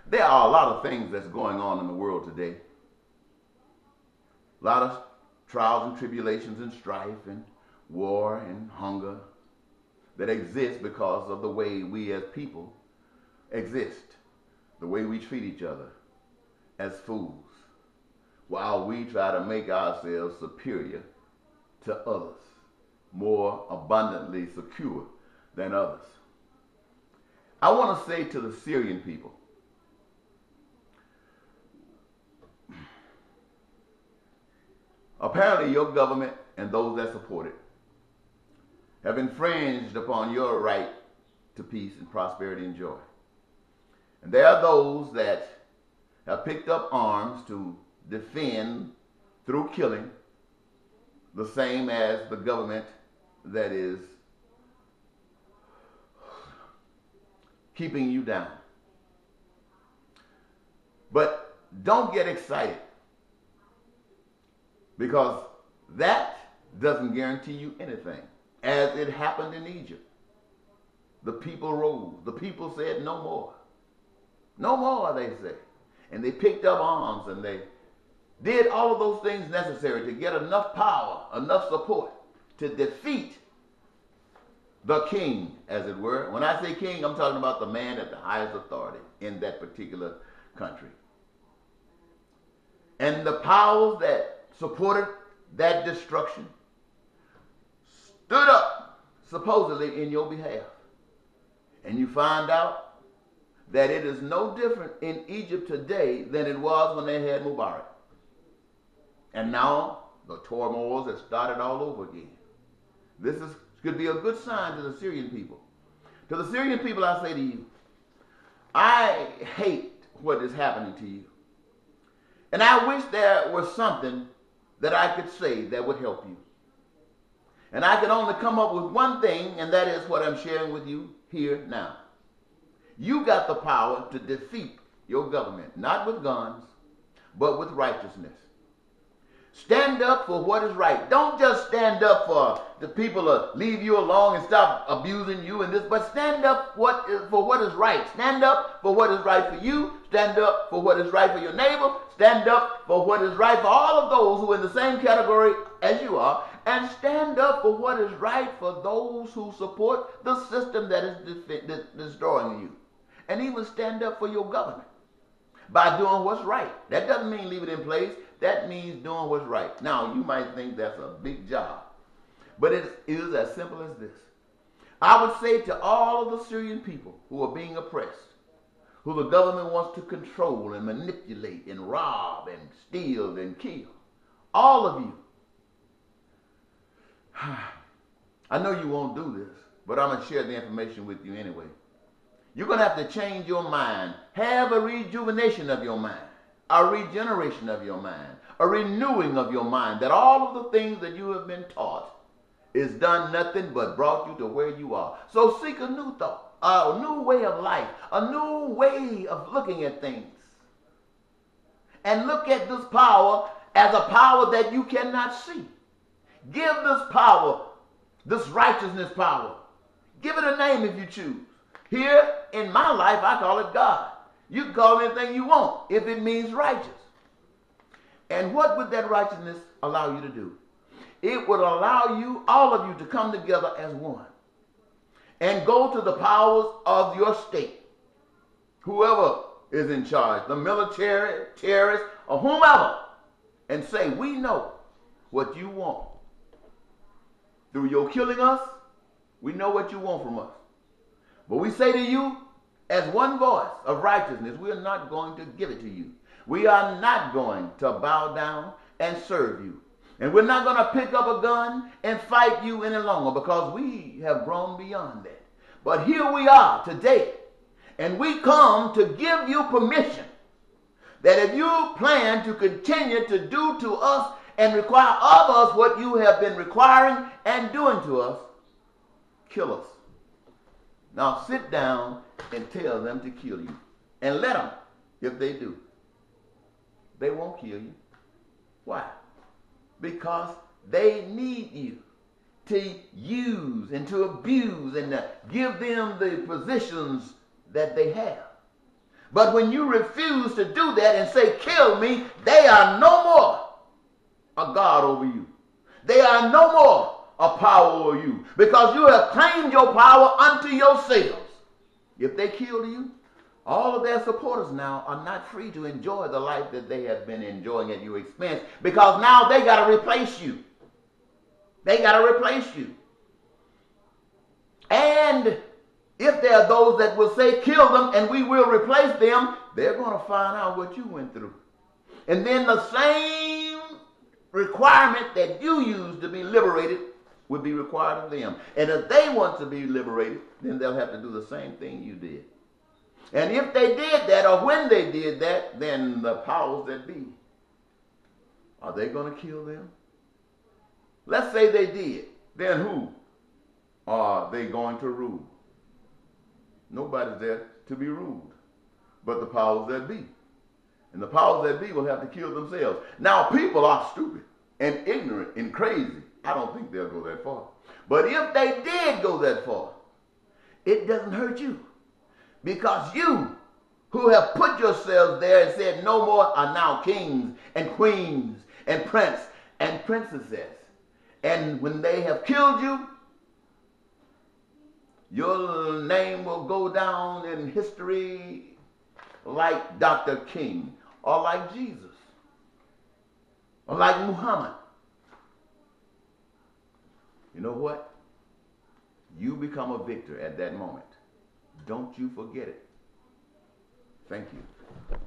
There are a lot of things that's going on in the world today. A lot of trials and tribulations and strife and war and hunger that exist because of the way we as people exist, the way we treat each other as fools, while we try to make ourselves superior to others, more abundantly secure than others. I want to say to the Syrian people, apparently your government and those that support it have infringed upon your right to peace and prosperity and joy. And there are those that have picked up arms to defend through killing the same as the government that is keeping you down. But don't get excited, because that doesn't guarantee you anything. As it happened in Egypt, the people rose. The people said no more. No more, they said. And they picked up arms and they did all of those things necessary to get enough power, enough support to defeat the king, as it were. When I say king, I'm talking about the man at the highest authority in that particular country. And the powers that supported that destruction stood up supposedly in your behalf. And you find out that it is no different in Egypt today than it was when they had Mubarak. And now the turmoils have started all over again. This could be a good sign to the Syrian people. To the Syrian people, I say to you, I hate what is happening to you. And I wish there was something that I could say that would help you. And I can only come up with one thing, and that is what I'm sharing with you here now. You got the power to defeat your government, not with guns, but with righteousness. Stand up for what is right. Don't just stand up for the people to leave you alone and stop abusing you and this, but stand up for what is right. Stand up for what is right for you. Stand up for what is right for your neighbor. Stand up for what is right for all of those who are in the same category as you are. And stand up for what is right for those who support the system that is destroying you. And even stand up for your government by doing what's right. That doesn't mean leave it in place. That means doing what's right. Now, you might think that's a big job, but it is as simple as this. I would say to all of the Syrian people who are being oppressed, who the government wants to control and manipulate and rob and steal and kill, all of you, I know you won't do this, but I'm going to share the information with you anyway. You're going to have to change your mind, have a rejuvenation of your mind, a regeneration of your mind, a renewing of your mind, that all of the things that you have been taught is done nothing but brought you to where you are. So seek a new thought, a new way of life, a new way of looking at things. And look at this power as a power that you cannot see. Give this power, this righteousness power, give it a name if you choose. Here in my life, I call it God. You can call it anything you want if it means righteous. And what would that righteousness allow you to do? It would allow you, all of you, to come together as one and go to the powers of your state, whoever is in charge, the military, terrorists, or whomever, and say, we know what you want. Through your killing us, we know what you want from us. But we say to you, as one voice of righteousness, we are not going to give it to you. We are not going to bow down and serve you. And we're not going to pick up a gun and fight you any longer, because we have grown beyond that. But here we are today, and we come to give you permission that if you plan to continue to do to us and require of us what you have been requiring and doing to us, kill us. Now sit down and tell them to kill you. And let them, if they do. They won't kill you. Why? Because they need you to use and to abuse and to give them the positions that they have. But when you refuse to do that and say, kill me, they are no more a God over you. They are no more a power over you, because you have claimed your power unto yourselves. If they kill you, all of their supporters now are not free to enjoy the life that they have been enjoying at your expense, because now they got to replace you. They got to replace you. And if there are those that will say, kill them and we will replace them, they're going to find out what you went through. And then the same requirement that you used to be liberated would be required of them. And if they want to be liberated, then they'll have to do the same thing you did. And if they did that, or when they did that, then the powers that be, are they going to kill them? Let's say they did. Then who are they going to rule? Nobody's there to be ruled but the powers that be. And the powers that be will have to kill themselves. Now, people are stupid and ignorant and crazy. I don't think they'll go that far. But if they did go that far, it doesn't hurt you. Because you, who have put yourselves there and said no more, are now kings and queens and prince and princesses. And when they have killed you, your name will go down in history like Dr. King, or like Jesus, or like Muhammad. You know what? You become a victor at that moment. Don't you forget it. Thank you.